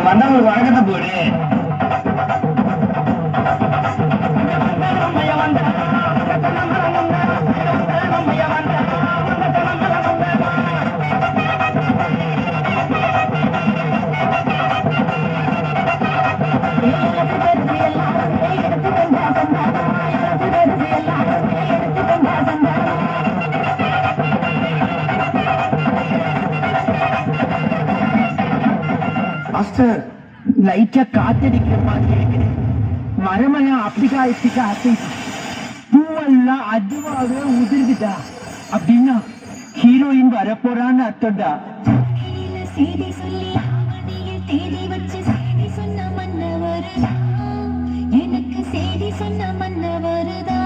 வந்தவங்களுக்கு வழக்கத்தை போடு. மாஸ்டர் லைட்டா காத்தடிக்கிற மாதிரி இருக்குது. மரமெல்லாம் அப்படிக்கா அசைச்சு பூவெல்லாம் அதுவாகவே உதிர்ந்துட்டா. அப்படின்னா ஹீரோயின் வரப்போறான்னு அர்த்தம்டா. செய்தி சொல்லி தேதி வச்சு செய்தி சொன்ன மன்னவருதா, எனக்கு செய்தி சொன்ன மன்னவருதா.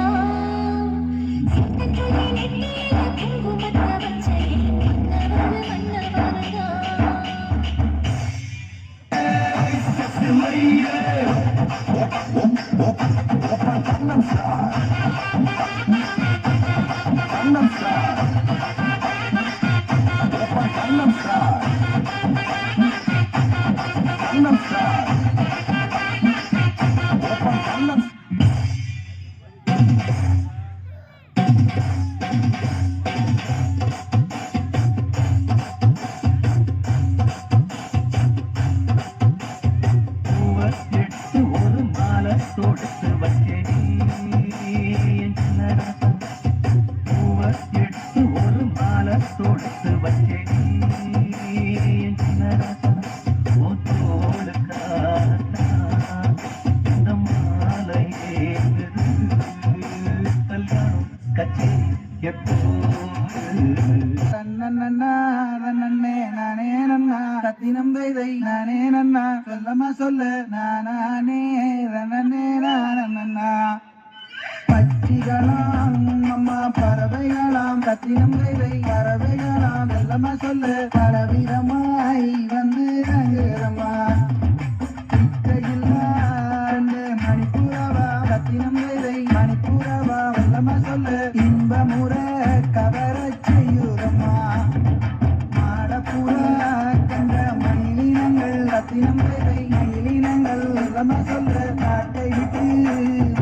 பட்சிகளாம் அம்மா பறவைகளாம் கத்தினம் பறவைகளாம் செல்லமா சொல்லு பலவிதமாய் வந்து ரங்குறமா. மணிப்புறவா கத்தினம் மணிப்புறவா வெல்லமா சொல்லு இன்பமுற கவர செய்யுறமா. மாடப்புற கண்ட மயிலினங்கள் ரத்தினம் மயிலினங்கள் வெல்லமா சொல்லு காட்டை விட்டு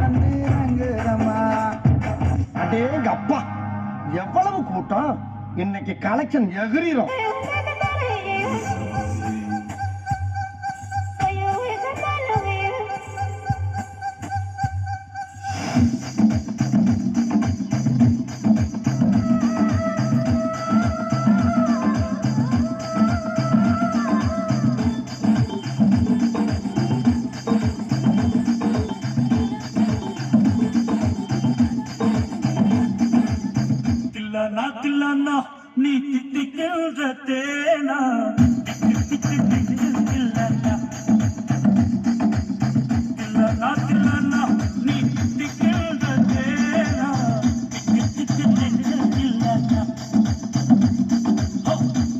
வந்து ரங்குறமா. அடேங்க அப்பா, எவ்வளவு கூட்டம்! இன்னைக்கு கலெக்ஷன் எகிரிரும். தில்லானா நீ தித்திக்கின்ற தேனா தில்லானா நீ தித்திக்கின்ற தேனா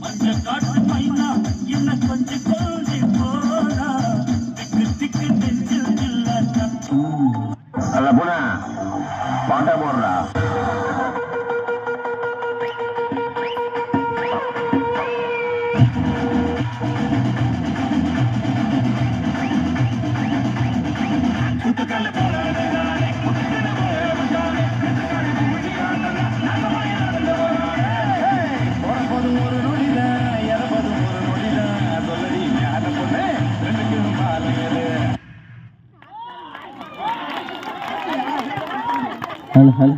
மஞ்ச காட்டு மைனா என்ன கொஞ்சம் கொஞ்சம் போனா திக்கு நெஞ்சில் இல்லைன்னா. அல்ல போனா பாட்டா போடுறா. ஹல் ஹல்